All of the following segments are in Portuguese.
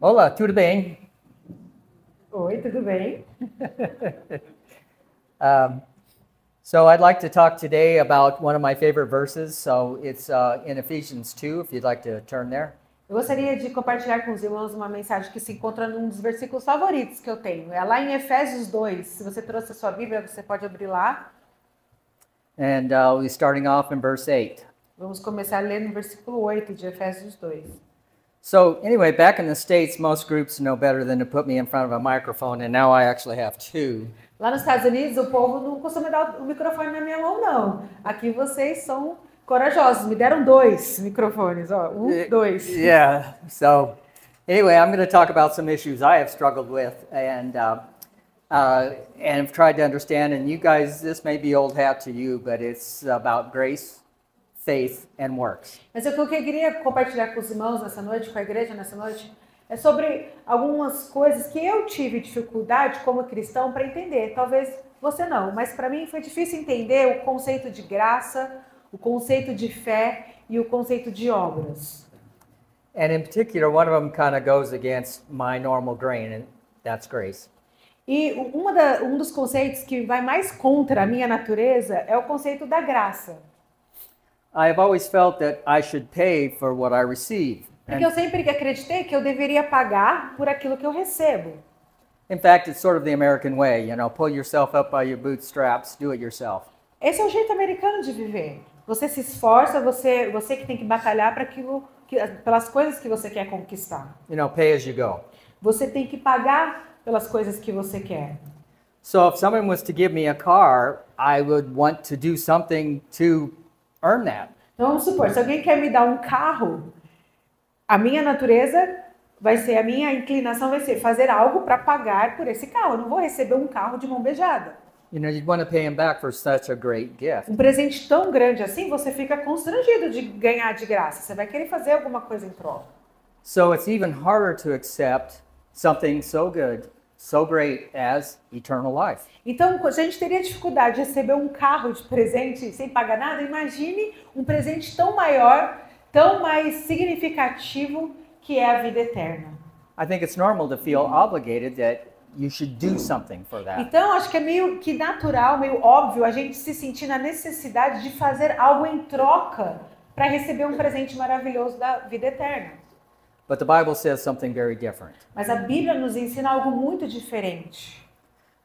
Olá, tudo bem? Oi, tudo bem? So I'd like to talk today about one of my favorite verses. So it's in Ephesians 2, if you'd like to turn there. Eu gostaria de compartilhar com os irmãos uma mensagem que se encontra num dos versículos favoritos que eu tenho. É lá em Efésios 2. Se você trouxe a sua Bíblia, você pode abrir lá. And we're starting off in verse 8. Vamos começar a ler no versículo 8 de Efésios 2. So anyway, back in the States, most groups know better than to put me in front of a microphone, and now I actually have two. Lá nos Estados Unidos, o povo não costuma dar o microfone na minha mão, não. Aqui vocês são corajosos. Me deram 2 microfones, ó. 1, 2. Yeah. So anyway, I'm going to talk about some issues I have struggled with and have tried to understand. And you guys, this may be old hat to you, but it's about grace, faith, and works. Mas o que eu queria compartilhar com os irmãos nessa noite, com a igreja nessa noite, é sobre algumas coisas que eu tive dificuldade como cristão para entender. Talvez você não, mas para mim foi difícil entender o conceito de graça, o conceito de fé e o conceito de obras. And in particular, one of them kind of goes against my normal grain, and that's grace. E um dos conceitos que vai mais contra a minha natureza é o conceito da graça. I have always felt that I should pay for what I receive. Porque eu sempre acreditei que eu deveria pagar por aquilo que eu recebo. In fact, it's sort of the American way, pull yourself up by your bootstraps, do it yourself. Esse é o jeito americano de viver. Você se esforça, você que tem que batalhar para pelas coisas que você quer conquistar. Pay as you go. Você tem que pagar pelas coisas que você quer. So if someone was to give me a car, I would want to do something to earn that. Então vamos supor, se alguém quer me dar um carro, a minha natureza vai ser, a minha inclinação vai ser fazer algo para pagar por esse carro. Eu não vou receber um carro de mão beijada. You'd want to pay him back for such a great gift. Um presente tão grande assim, você fica constrangido de ganhar de graça. Você vai querer fazer alguma coisa em troca. So it's even harder to accept something so good, so great as eternal life. Então, a gente teria dificuldade de receber um carro de presente sem pagar nada. Imagine um presente tão maior, tão mais significativo que é a vida eterna. I think it's normal to feel obligated that you should do something for that. Então, acho que é meio que natural, meio óbvio a gente se sentir na necessidade de fazer algo em troca para receber um presente maravilhoso da vida eterna. But the Bible says something very different. Mas a Bíblia nos ensina algo muito diferente.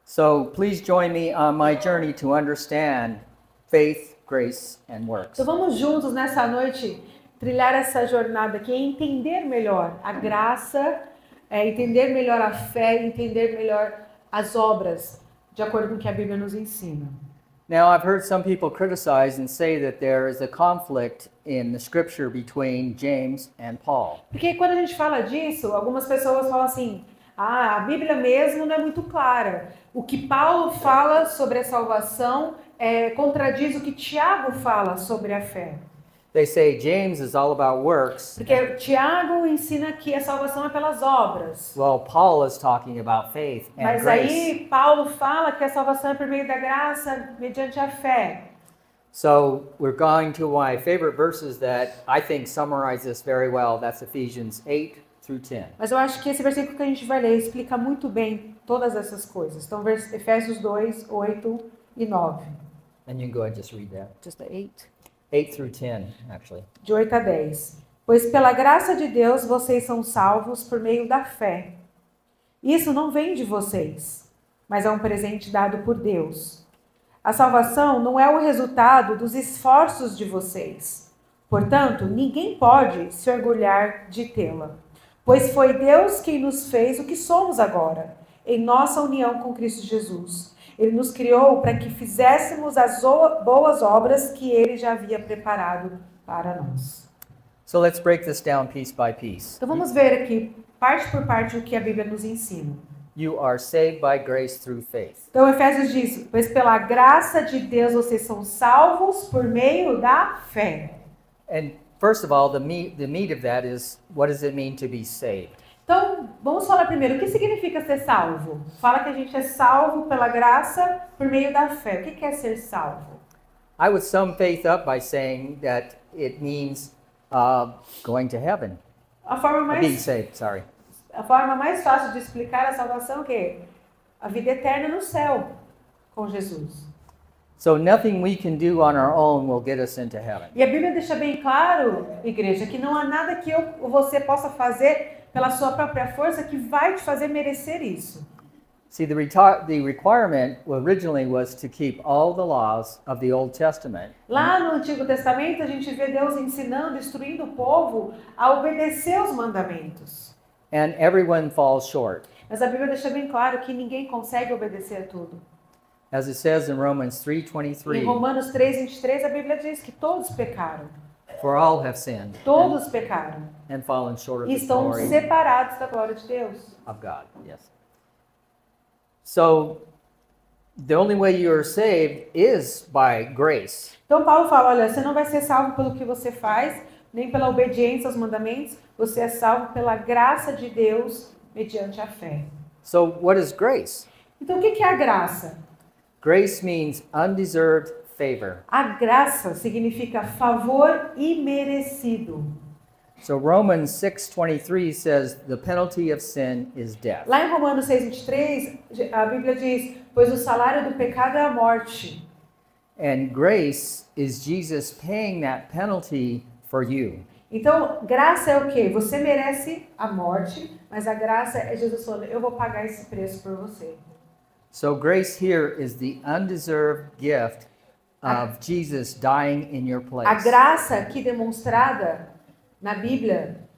So please join me on my journey to understand faith, grace, and works. Então vamos juntos nessa noite trilhar essa jornada aqui e entender melhor a graça, entender melhor a fé, entender melhor as obras, de acordo com o que a Bíblia nos ensina. Now, I've heard some people criticize and say that there is a conflict in the scripture between James and Paul. Porque quando a gente fala disso, algumas pessoas falam assim: a Bíblia mesmo não é muito clara. O que Paulo fala sobre a salvação contradiz o que Tiago fala sobre a fé. They say James is all about works. Porque Tiago ensina que a salvação é pelas obras. Well, Paul is talking about faith and Mas grace. aí Paulo fala que a salvação é por meio da graça, mediante a fé. So we're going to my favorite verses that I think summarize this very well. That's Ephesians 8 through 10. Mas eu acho que esse versículo que a gente vai ler explica muito bem todas essas coisas. Então, Efésios 2, 8 e 9. And you can go ahead and just read that. Just 8. 8 through 10, actually. De 8 a 10. Pois pela graça de Deus vocês são salvos por meio da fé. Isso não vem de vocês, mas é um presente dado por Deus. A salvação não é o resultado dos esforços de vocês. Portanto, ninguém pode se orgulhar de tê-la. Pois foi Deus quem nos fez o que somos agora, em nossa união com Cristo Jesus. Ele nos criou para que fizéssemos as boas obras que Ele já havia preparado para nós. So let's break this down piece by piece. Então vamos ver aqui, parte por parte, o que a Bíblia nos ensina. You are saved by grace through faith. Então Efésios diz: pois pela graça de Deus vocês são salvos por meio da fé. And first of all, the meat of that is, what does it mean to be saved? Então, vamos falar primeiro, o que significa ser salvo? Fala que a gente é salvo pela graça por meio da fé. O que é ser salvo? I would sum faith up by saying that it means going to heaven. A forma Being mais, saved, sorry. a forma mais fácil de explicar a salvação é o quê? A vida eterna no céu com Jesus. So nothing we can do on our own will get us into heaven. E a Bíblia deixa bem claro, igreja, que não há nada que eu ou você possa fazer pela sua própria força que vai te fazer merecer isso. See, the requirement originally was to keep all the laws of the Old Testament. Lá no Antigo Testamento, a gente vê Deus ensinando, instruindo o povo a obedecer os mandamentos. And everyone falls short. Mas a Bíblia deixa bem claro que ninguém consegue obedecer a tudo. As it says in Romans Em 3:23, Romanos 3:23, a Bíblia diz que todos pecaram. for all have sinned Todos pecaram. and fallen short of E the estão glory separados da glória de Deus. of God. Yes. So the only way you are saved is by grace. Então Paulo fala, olha, você não vai ser salvo pelo que você faz, nem pela obediência aos mandamentos, você é salvo pela graça de Deus mediante a fé. So what is grace? Então o que é a graça? Grace means undeserved favor. A graça significa favor imerecido. So Romans 6:23 says the penalty of sin is death. Lá em Romanos 6:23, a Bíblia diz, pois o salário do pecado é a morte. And grace is Jesus paying that penalty for you. Então, graça é o quê? Você merece a morte, mas a graça é Jesus falando, eu vou pagar esse preço por você. So grace here is the undeserved gift of Jesus dying in your A place. graça aqui demonstrada na Bíblia,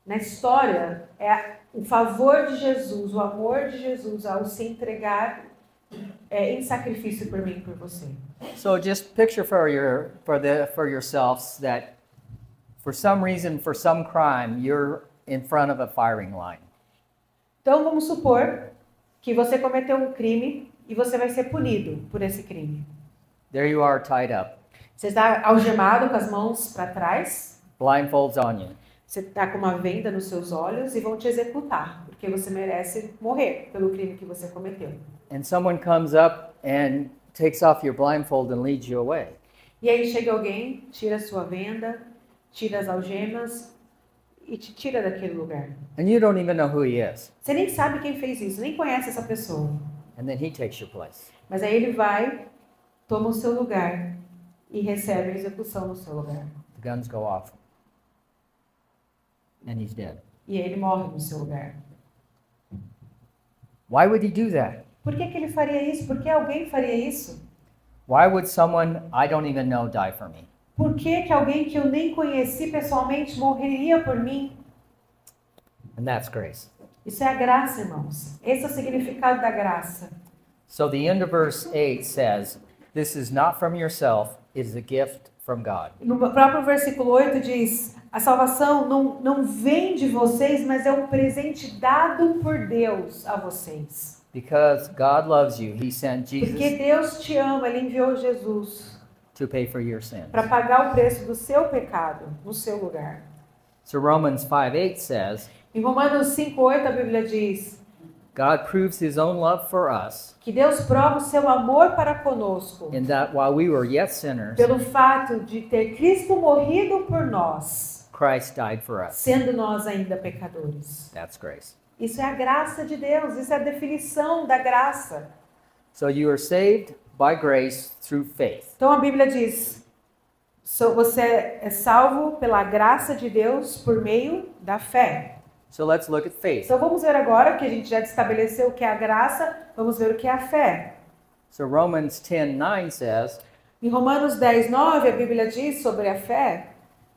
na história, é o favor de Jesus, o amor de Jesus ao se entregar em sacrifício por mim e por você. So just picture for yourselves that for some reason, for some crime, you're in front of a firing line. Então vamos supor que você cometeu um crime e você vai ser punido por esse crime. There you are tied up, Você está algemado com as mãos para trás, blindfolds on you. você está com uma venda nos seus olhos e vão te executar, porque você merece morrer pelo crime que você cometeu. And someone comes up and takes off your blindfold and leads you away. E aí chega alguém, tira a sua venda, tira as algemas e te tira daquele lugar. And you don't even know who he is. Você nem sabe quem fez isso, nem conhece essa pessoa. And then he takes your place. Mas aí ele vai, toma o seu lugar e recebe a execução no seu lugar. The guns go off. And he's dead. E aí ele morre no seu lugar. Why would he do that? Por que ele faria isso? Por que alguém faria isso? Why would someone I don't even know die for me? Por que alguém que eu nem conheci pessoalmente morreria por mim? And that's grace. Isso é a graça, irmãos. Esse é o significado da graça. So the end of verse 8 says, this is not from yourself, it is a gift from God. No próprio versículo 8 diz, a salvação não vem de vocês, mas é um presente dado por Deus a vocês. Because God loves you, he sent Porque Jesus Deus te ama, Ele enviou Jesus to pay for your sins. para pagar o preço do seu pecado no seu lugar. So Romans 5:8 says, Em Romanos 5:8 a Bíblia diz God proves his own love for us que Deus prova o seu amor para conosco in that while we were yet sinners, pelo fato de ter Cristo morrido por nós, Christ died for us. sendo nós ainda pecadores. That's grace. Isso é a graça de Deus, isso é a definição da graça. So you are saved by grace through faith. Então a Bíblia diz, você é salvo pela graça de Deus por meio da fé. So let's look at faith. Então vamos ver agora que a gente já estabeleceu o que é a graça, vamos ver o que é a fé. So Romans 10:9 says Em Romanos 10:9 a Bíblia diz sobre a fé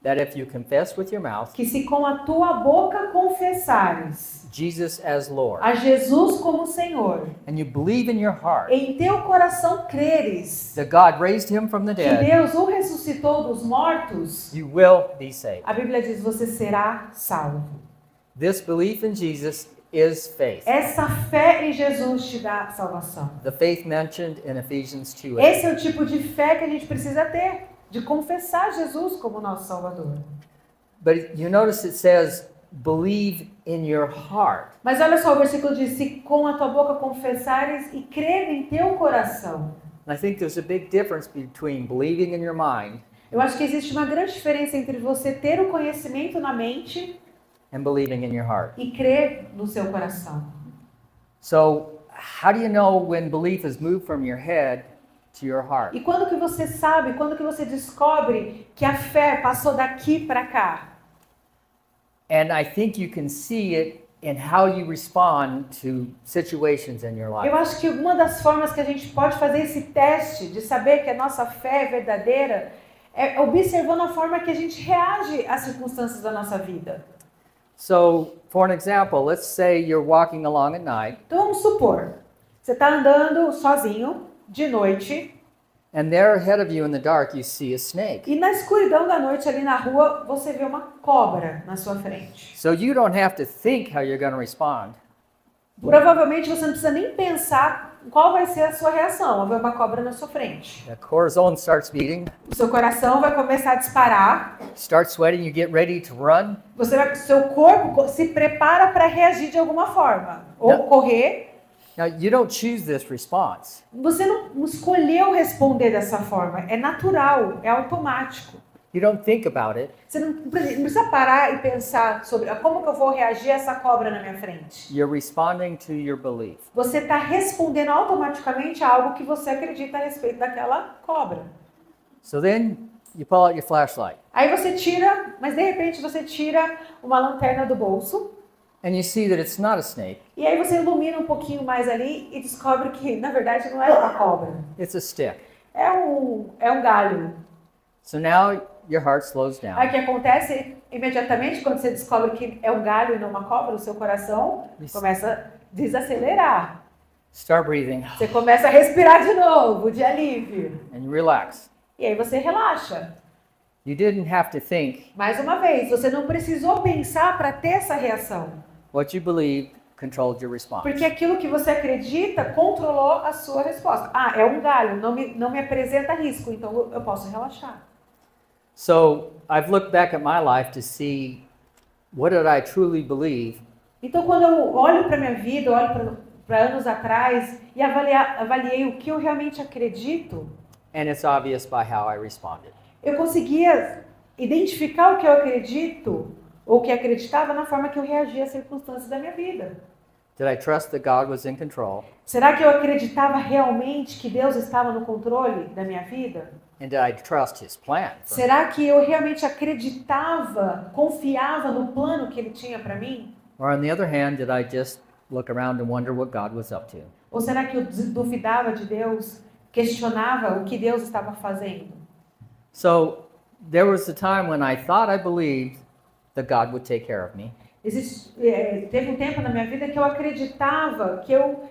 that if you confess with your mouth que se com a tua boca confessares Jesus as Lord a Jesus como Senhor, and you believe in your heart em teu coração creres that God raised him from the que dead, Deus o ressuscitou dos mortos, you will be saved. a Bíblia diz você será salvo. This belief in Jesus is faith. Essa fé em Jesus te dá salvação. The faith mentioned in Ephesians 2:8. Esse é o tipo de fé que a gente precisa ter, de confessar Jesus como nosso Salvador. But you notice it says believe in your heart. Mas olha só, o versículo diz, se com a tua boca confessares e crer em teu coração. And I think there's a big difference between believing in your mind Eu acho que existe uma grande diferença entre você ter o conhecimento na mente and believing in your heart. e crer no seu coração. So, how do you know when belief has moved from your head to your heart? E quando que você sabe, quando que você descobre que a fé passou daqui para cá? And I think you can see it in how you respond to situations in your Eu life. acho que uma das formas que a gente pode fazer esse teste de saber que a nossa fé é verdadeira é observando a forma que a gente reage às circunstâncias da nossa vida. So, for an example, let's say you're walking along at night, Então vamos supor, você está andando sozinho de noite and there ahead of you in the dark you see a snake. e na escuridão da noite ali na rua você vê uma cobra na sua frente. So you don't have to think how you're going to respond. Provavelmente você não precisa nem pensar qual vai ser a sua reação ao ver uma cobra na sua frente. The cortisone starts beating, O seu coração vai começar a disparar, start sweating, you get ready to run. seu corpo se prepara para reagir de alguma forma, ou Não. correr. Now, you don't choose this response. Você não escolheu responder dessa forma, é natural, é automático. You don't think about it. Você não precisa parar e pensar sobre como que eu vou reagir a essa cobra na minha frente. You're responding to your belief. Você está respondendo automaticamente a algo que você acredita a respeito daquela cobra. So then you pull out your flashlight Aí você tira, mas de repente você tira uma lanterna do bolso and you see that it's not a snake, e aí você ilumina um pouquinho mais ali e descobre que na verdade não é uma cobra, it's a stick. é um galho. So now your heart slows down. Aí o que acontece imediatamente quando você descobre que é um galho e não uma cobra, o seu coração começa a desacelerar. Start breathing Você começa a respirar de novo, de alívio. and you relax. E aí você relaxa. You didn't have to think. Mais uma vez, você não precisou pensar para ter essa reação. What you believe controlled your response. Porque aquilo que você acredita controlou a sua resposta. Ah, é um galho, não me apresenta risco, então eu posso relaxar. So I've looked back at my life to see what did I truly believe, Então, quando eu olho para a minha vida, olho para anos atrás e avaliei o que eu realmente acredito, and it's obvious by how I responded. eu conseguia identificar o que eu acredito ou o que acreditava na forma que eu reagia às circunstâncias da minha vida. Did I trust that God was in control? Será que eu acreditava realmente que Deus estava no controle da minha vida? And did I trust His plan? for me? Será que eu realmente acreditava, confiava no plano que Ele tinha para mim? Or on the other hand, did I just look around and wonder what God was up to? Ou será que eu duvidava de Deus, questionava o que Deus estava fazendo? So there was a time when I thought I believed that God would take care of me. Teve um tempo na minha vida que eu acreditava que eu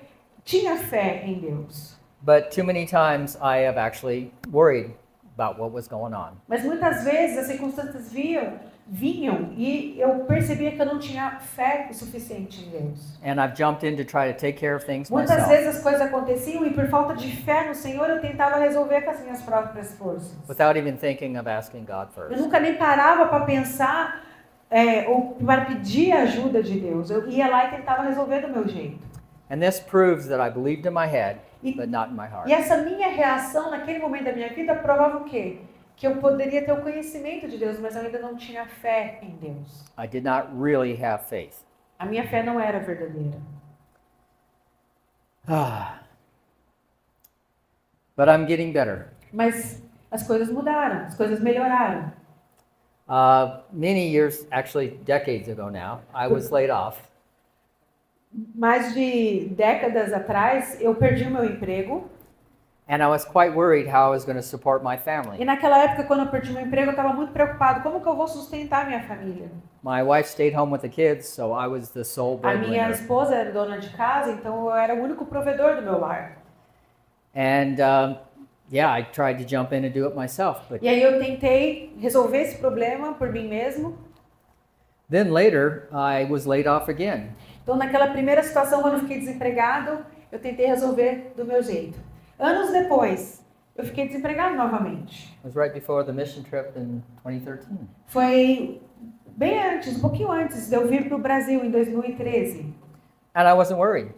tinha fé em Deus. But too many times I have actually worried about what was going on. Mas muitas vezes as circunstâncias vinham e eu percebia que eu não tinha fé o suficiente em Deus. And I've jumped in to try to take care of things Muitas myself vezes as coisas aconteciam e por falta de fé no Senhor eu tentava resolver com as minhas próprias forças. without even thinking of asking God Eu first. nunca nem parava para pensar ou para pedir a ajuda de Deus. Eu ia lá e tentava resolver do meu jeito. And this proves that I believed in my head, E- but not in my heart. E essa minha reação naquele momento da minha vida provava o quê? Que eu poderia ter o conhecimento de Deus, mas eu ainda não tinha fé em Deus. I did not really have faith. A minha fé não era verdadeira. But I'm getting better. Mas as coisas mudaram, as coisas melhoraram. Many years, actually decades ago now, I was laid off. Mais de décadas atrás, eu perdi o meu emprego. And I was quite worried how I was going to support my E family. naquela época, quando eu perdi o meu emprego, eu estava muito preocupado. Como que eu vou sustentar minha família? My wife stayed home with the kids, so I was the sole A minha breadwinner. esposa era dona de casa, então eu era o único provedor do meu lar. And yeah, I tried to jump in and do it myself. But E aí eu tentei resolver esse problema por mim mesmo. then later, I was laid off again. Então, naquela primeira situação, quando eu fiquei desempregado, eu tentei resolver do meu jeito. Anos depois, eu fiquei desempregado novamente. It was right before the mission trip in 2013. Foi bem antes, um pouquinho antes de eu vir para o Brasil, em 2013. And I wasn't worried.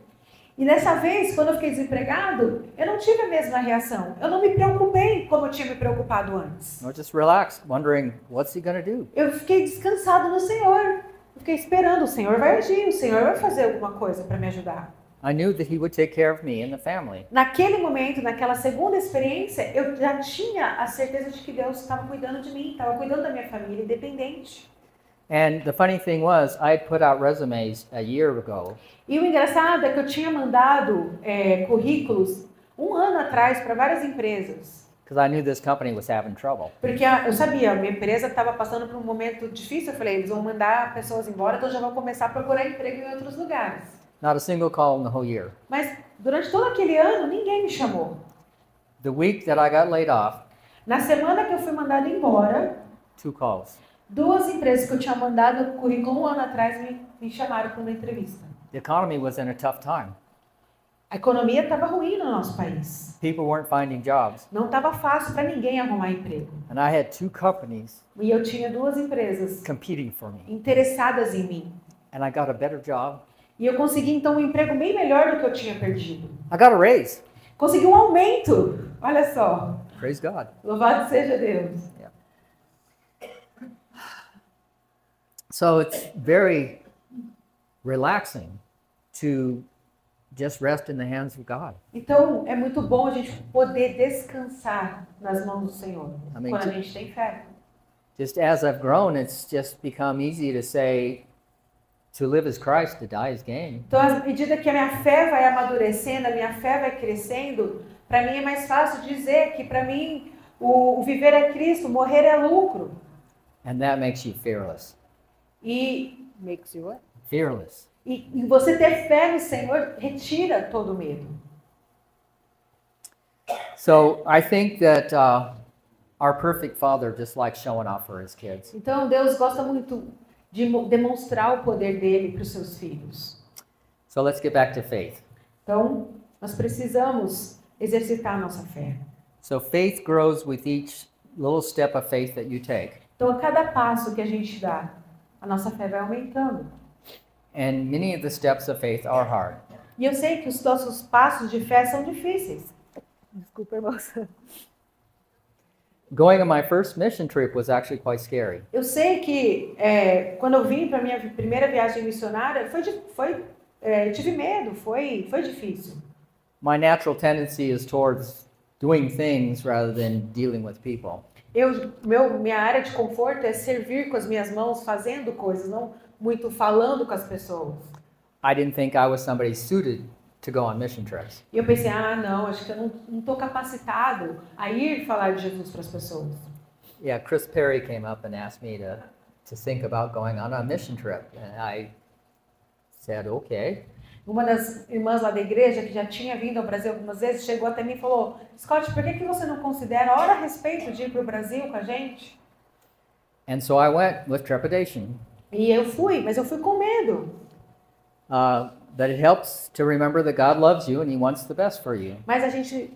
E dessa vez, quando eu fiquei desempregado, eu não tive a mesma reação. Eu não me preocupei como eu tinha me preocupado antes. I was just relaxed, wondering, what's he going to do? Eu fiquei descansado no Senhor. Eu fiquei esperando, o Senhor vai agir, o Senhor vai fazer alguma coisa para me ajudar. I knew that he would take care of me and the family. Naquele momento, naquela segunda experiência, eu já tinha a certeza de que Deus estava cuidando de mim, estava cuidando da minha família, independente. And the funny thing was, I had put out resumes a year ago, E o engraçado é que eu tinha mandado currículos um ano atrás para várias empresas. because I knew this company was having trouble. Porque eu sabia, a minha empresa estava passando por um momento difícil. Eu falei, eles vão mandar pessoas embora, então eu já vou começar a procurar emprego em outros lugares. Not a single call in the whole year. Mas durante todo aquele ano, ninguém me chamou. The week that I got laid off, Na semana que eu fui mandada embora, 2 calls. 2 empresas que eu tinha mandado currículo um ano atrás me chamaram para uma entrevista. The economy was in a tough time. A economia estava ruim no nosso país. People weren't finding jobs. Não estava fácil para ninguém arrumar emprego. And I had 2 companies E eu tinha 2 empresas competing for me. interessadas em mim. And I got a better job. E eu consegui então um emprego bem melhor do que eu tinha perdido. I got a raise. Consegui um aumento. Olha só. Praise God. Louvado seja Deus. So it's very relaxing to just rest in the hands of God. Então é muito bom a gente poder descansar nas mãos do Senhor. Amém. Quando a gente tem fé. Just as I've grown, it's just become easy to say, to live as Christ, to die as gain. Então, à medida que a minha fé vai amadurecendo, a minha fé vai crescendo, para mim é mais fácil dizer que para mim o viver é Cristo, morrer é lucro. And that makes you fearless. E makes you what? Fearless. E você ter fé no Senhor retira todo o medo. So I think that our perfect Father just likes showing off for his kids. Então Deus gosta muito de demonstrar o poder dele para os seus filhos. So let's get back to faith. Então nós precisamos exercitar a nossa fé. So faith grows with each little step of faith that you take. Então a cada passo que a gente dá, a nossa fé vai aumentando. And many of the steps of faith are hard. E eu sei que os nossos passos de fé são difíceis. Desculpa, irmãos. Going on my first mission trip was actually quite scary. Eu sei que quando eu vim para minha primeira viagem missionária, eu tive medo, foi difícil. My natural tendency is towards doing things rather than dealing with people. Minha área de conforto é servir com as minhas mãos, fazendo coisas, não muito falando com as pessoas. I didn't think I was somebody suited to go on mission trips. E eu pensei, não, acho que eu não estou capacitado a ir falar de Jesus para as pessoas. Yeah, Chris Perry came up and asked me to think about going on a mission trip. And I said, okay. Uma das irmãs lá da igreja, que já tinha vindo ao Brasil algumas vezes, chegou até mim e falou, Scott, por que você não considera ora a respeito de ir para o Brasil com a gente? And so I went with trepidation. E eu fui, mas eu fui com medo. But it helps to remember that God loves you and He wants the best for you. Mas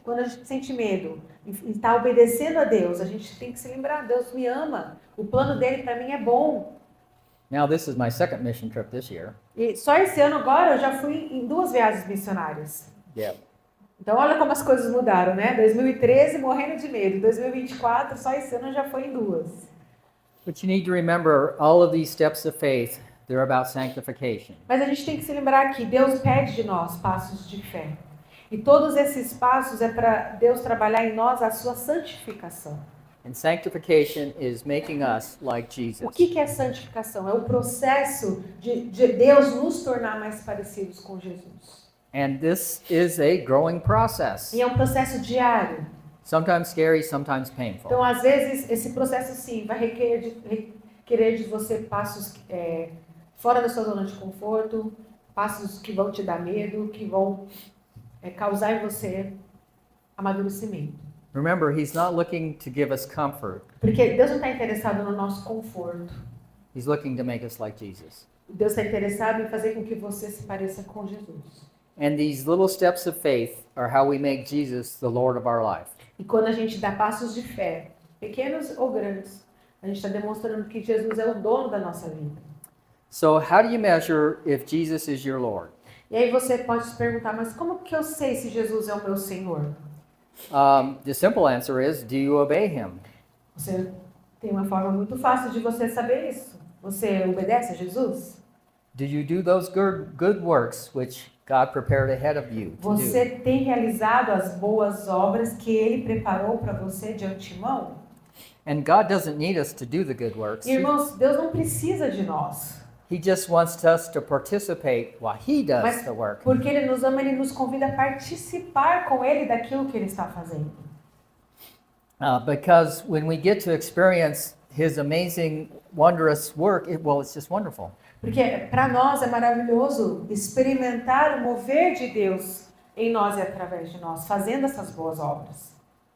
quando a gente sente medo e está obedecendo a Deus, a gente tem que se lembrar, Deus me ama, o plano dele para mim é bom. Now this is my second mission trip this year. E só esse ano agora eu já fui em 2 viagens missionárias. Yeah. Então olha como as coisas mudaram, né? 2013 morrendo de medo, 2024 só esse ano já foi em 2. But you need to remember all of these steps of faith, they're about sanctification. Mas a gente tem que se lembrar que Deus pede de nós passos de fé. E todos esses passos é para Deus trabalhar em nós a sua santificação. And sanctification is making us like Jesus. O que é santificação? É o processo de Deus nos tornar mais parecidos com Jesus. And this is a growing process. E é um processo diário. Sometimes scary, sometimes painful. Então, às vezes, esse processo, sim, vai requerer de você passos fora da sua zona de conforto, passos que vão te dar medo, que vão causar em você amadurecimento. Remember, He's not looking to give us comfort. Porque Deus não está interessado no nosso conforto. He's looking to make us like Jesus. Deus está interessado em fazer com que você se pareça com Jesus. And these little steps of faith are how we make Jesus the Lord of our life. E quando a gente dá passos de fé, pequenos ou grandes, a gente está demonstrando que Jesus é o dono da nossa vida. So how do you measure if Jesus is your Lord? E aí você pode se perguntar, mas como que eu sei se Jesus é o meu Senhor? The simple answer is, do you obey Him? Você tem uma forma muito fácil de você saber isso. Você obedece a Jesus? Do you do those good works which God prepared ahead of you to do? Você tem realizado as boas obras que Ele preparou para você de antemão? And God doesn't need us to do the good works. Irmãos, Deus não precisa de nós. He just wants us to participate while He does Mas the work. porque Ele nos ama, Ele nos convida a participar com Ele daquilo que Ele está fazendo. Because when we get to experience His amazing, wondrous work, it's just wonderful. Porque para nós é maravilhoso experimentar o mover de Deus em nós e através de nós, fazendo essas boas obras.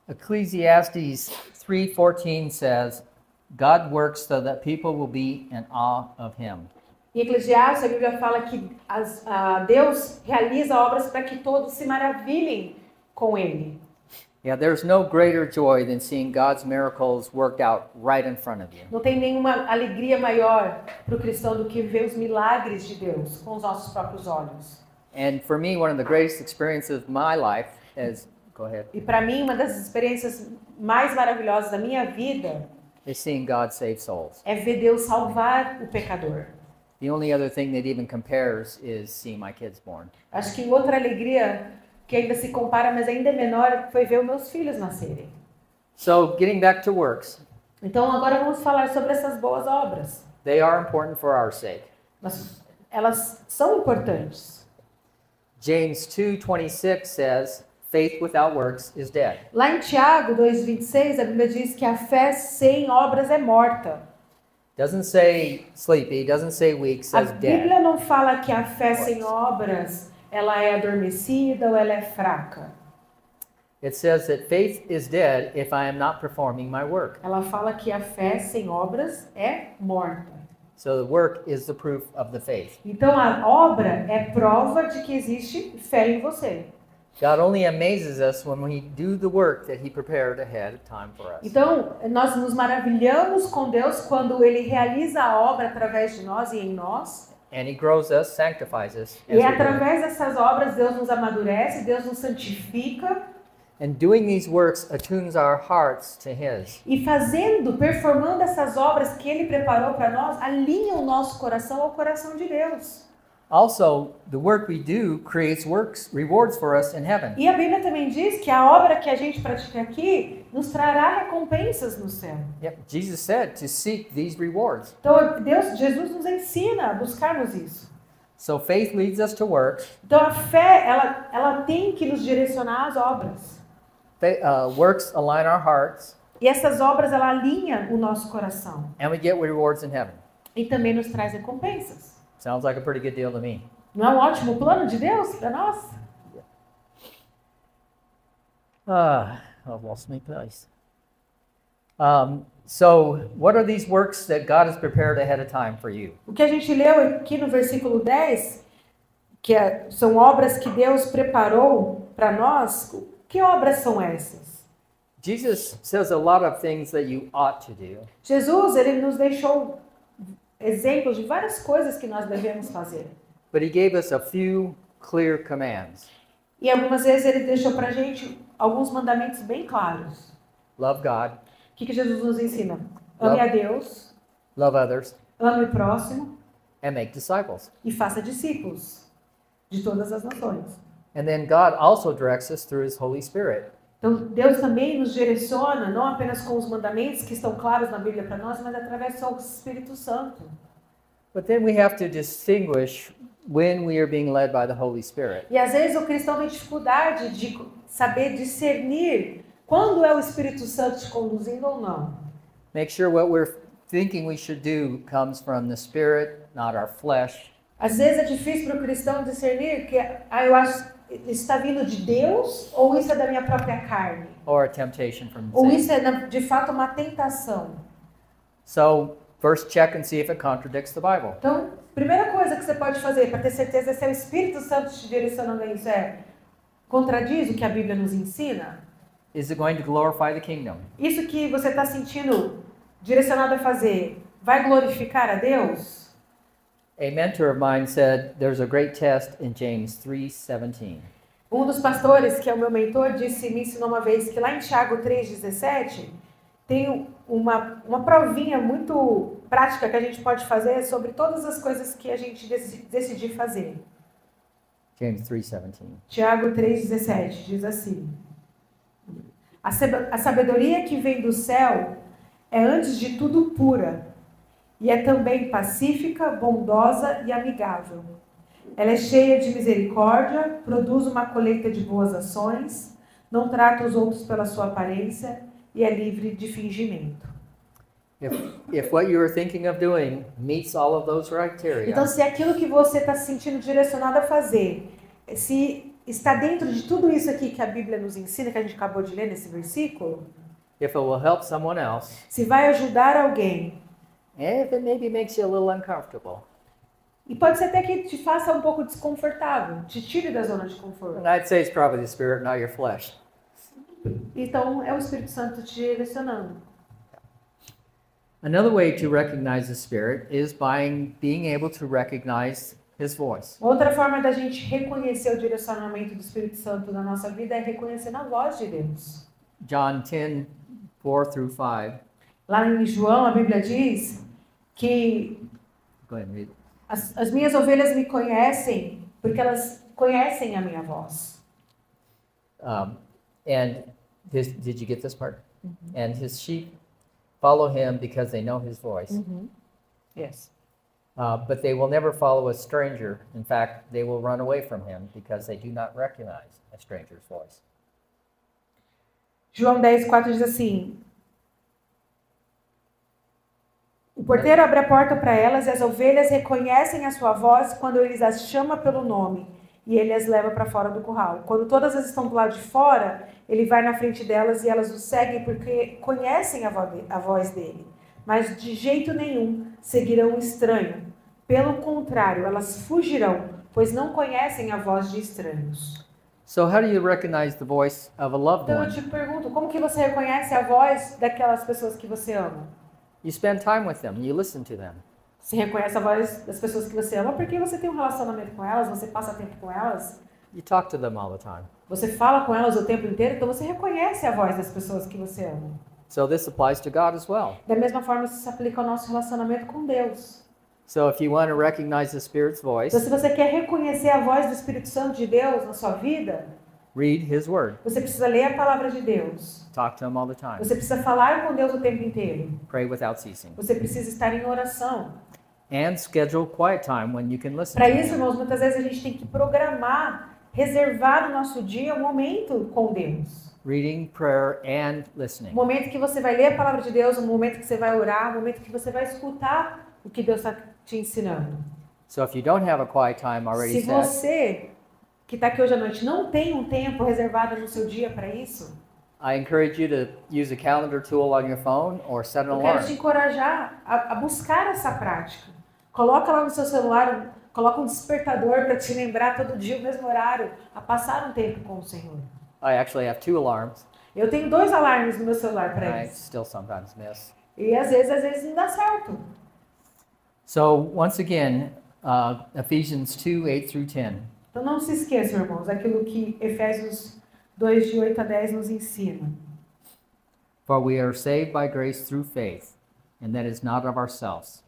Ecclesiastes 3:14 says, God works so that people will be in awe of Him. Em Eclesiastes, a Bíblia fala que Deus realiza obras para que todos se maravilhem com Ele. Yeah, there's no greater joy than seeing God's miracles worked out right in front of you. Não tem nenhuma alegria maior para o cristão do que ver os milagres de Deus com os nossos próprios olhos. And for me, one of the greatest experiences of my life is, go ahead, E para mim, uma das experiências mais maravilhosas da minha vida is seeing God save souls. é ver Deus salvar o pecador. The only other thing that even compares is seeing my kids born. Acho que outra alegria que ainda se compara, mas ainda é menor, foi ver os meus filhos nascerem. So, getting back to works, Então agora vamos falar sobre essas boas obras. they are important for our sake. Elas são importantes. James 2:26 says, faith without works is dead. Lá em Tiago 2,26, a Bíblia diz que a fé sem obras é morta. Doesn't say sleepy, doesn't say weak, A says dead. Bíblia não fala que a fé sem obras ela é adormecida ou ela é fraca. It says that faith is dead if I am not performing my work. Ela fala que a fé sem obras é morta. So the work is the proof of the faith. Então a obra é prova de que existe fé em você. God only amazes us when we do the work that He prepared ahead of time for us. Então nós nos maravilhamos com Deus quando Ele realiza a obra através de nós e em nós. And He grows us, sanctifies us. as E we do. através dessas obras Deus nos amadurece, Deus nos santifica. And doing these works attunes our hearts to His. E performando essas obras que Ele preparou para nós, alinha o nosso coração ao coração de Deus. Also, the work we do creates rewards for us in heaven. E a Bíblia também diz que a obra que a gente pratica aqui nos trará recompensas no céu. Yep. Jesus said to seek these rewards. Então Jesus nos ensina a buscarmos isso. So faith leads us to works. Então a fé, ela tem que nos direcionar às obras. Works align our hearts, E essas obras, ela alinha o nosso coração. and we get rewards in heaven. E também nos traz recompensas. Sounds like a pretty good deal to me. Não é um ótimo plano de Deus para nós? I've lost my place. So, what are these works that God has prepared ahead of time for you? O que a gente leu aqui no versículo 10, são obras que Deus preparou para nós. Que obras são essas? Jesus says a lot of things that you ought to do. Jesus, ele nos deixou exemplos de várias coisas que nós devemos fazer. But He gave us a few clear commands. E algumas vezes ele deixou para a gente alguns mandamentos bem claros. Love God, O que Jesus nos ensina? Ame a Deus, love others, ame o próximo and make disciples. e faça discípulos de todas as nações. And then God also directs us through His Holy Spirit. Então, Deus também nos direciona, não apenas com os mandamentos que estão claros na Bíblia para nós, mas através do Espírito Santo. But then we have to distinguish when we are being led by the Holy Spirit. E às vezes o cristão tem dificuldade de saber discernir quando é o Espírito Santo te conduzindo ou não. Make sure what we're thinking we should do comes from the Spirit, not our flesh. Às vezes é difícil para o cristão discernir que eu acho está vindo de Deus ou isso é da minha própria carne? Or a temptation from Ou Satan. isso é de fato uma tentação? So, first check and see if it contradicts the Bible. Então, primeira coisa que você pode fazer para ter certeza se é o Espírito Santo te direcionando a isso contradiz o que a Bíblia nos ensina? Is it going to glorify the kingdom? Isso que você está sentindo direcionado a fazer vai glorificar a Deus? A mentor of mine said there's a great test in James 3:17. Um dos pastores, que é o meu mentor, me ensinou uma vez que lá em Tiago 3,17 tem uma provinha muito prática que a gente pode fazer sobre todas as coisas que a gente decidir fazer. James 3:17. Tiago 3,17 diz assim: a sabedoria que vem do céu é antes de tudo pura, e é também pacífica, bondosa e amigável. Ela é cheia de misericórdia, produz uma colheita de boas ações, não trata os outros pela sua aparência e é livre de fingimento. If what you are thinking of doing meets all of those criteria, Então, se aquilo que você está se sentindo direcionado a fazer, se está dentro de tudo isso aqui que a Bíblia nos ensina, que a gente acabou de ler nesse versículo, if it will help someone else, se vai ajudar alguém, and if it maybe makes you a little uncomfortable, e pode ser até que te faça um pouco desconfortável, te tire da zona de conforto. and I'd say it's probably the Spirit, not your flesh. Então, é o Espírito Santo te direcionando. Another way to recognize the Spirit is by being able to recognize His voice. Outra forma da gente reconhecer o direcionamento do Espírito Santo na nossa vida é reconhecendo a voz de Deus. John 10:4-5. Lá em João, a Bíblia diz que Go ahead and read it. as minhas ovelhas me conhecem porque elas conhecem a minha voz. Did you get this part? And His sheep follow Him because they know His voice. Yes. But they will never follow a stranger. In fact, they will run away from Him because they do not recognize a stranger's voice. João 10:4 diz assim: o porteiro abre a porta para elas e as ovelhas reconhecem a sua voz quando ele as chama pelo nome e ele as leva para fora do curral. Quando todas as estão do lado de fora, ele vai na frente delas e elas o seguem porque conhecem a voz dele. Mas de jeito nenhum seguirão o estranho. Pelo contrário, elas fugirão, pois não conhecem a voz de estranhos. So how do you recognize the voice of a loved Então eu one? te pergunto, como que você reconhece a voz daquelas pessoas que você ama? You spend time with them, you listen to them. Você reconhece a voz das pessoas que você ama porque você tem um relacionamento com elas, você passa tempo com elas, You talk to them all the time. você fala com elas o tempo inteiro, então você reconhece a voz das pessoas que você ama. So this applies to God as well. Da mesma forma, isso se aplica ao nosso relacionamento com Deus. So if you want to recognize the Spirit's voice, Então, se você quer reconhecer a voz do Espírito Santo de Deus na sua vida, read His Word. você precisa ler a palavra de Deus. Talk to Him all the time. Você precisa falar com Deus o tempo inteiro. Pray without ceasing. Você precisa estar em oração. And schedule quiet time when you can listen Para to isso, Him. irmãos, muitas vezes a gente tem que programar, reservar no nosso dia um momento com Deus. Reading, prayer, and listening. Um momento que você vai ler a palavra de Deus, um momento que você vai orar, um momento que você vai escutar o que Deus está te ensinando. So if you don't have a quiet time already Se set, você que está aqui hoje à noite não tem um tempo reservado no seu dia para isso, I encourage you to use a calendar tool on your phone or set an eu quero te alarm. encorajar a buscar essa prática. Coloca lá no seu celular, coloca um despertador para te lembrar todo dia o mesmo horário, a passar um tempo com o Senhor. I actually have 2 alarms. Eu tenho 2 alarmes no meu celular para I isso. still sometimes miss. E às vezes não dá certo. So once again, Ephesians 2:8-10. Então não se esqueçam, irmãos, aquilo que Efésios 2, de 8 a 10 nos ensina. For we are saved by grace through faith, and that is not of ourselves.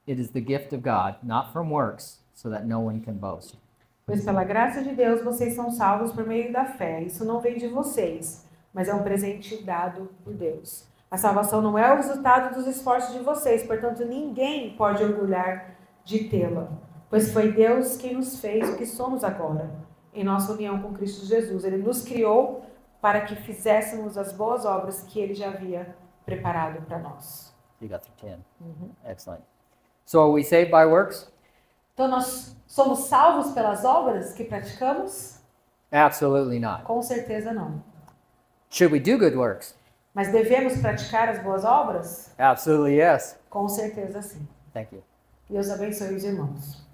It is the gift of God, not from works, so that no one can boast. Pois pela graça de Deus vocês são salvos por meio da fé. Isso não vem de vocês, mas é um presente dado por Deus. A salvação não é o resultado dos esforços de vocês, portanto ninguém pode orgulhar de tê-la. Pois foi Deus quem nos fez o que somos agora, em nossa união com Cristo Jesus. Ele nos criou para que fizéssemos as boas obras que Ele já havia preparado para nós. You got through 10. Excellent. So are we saved by works? Então nós somos salvos pelas obras que praticamos? Absolutely not. Com certeza não. Should we do good works? Mas devemos praticar as boas obras? Absolutely yes. Com certeza sim. Thank you. Deus abençoe os irmãos.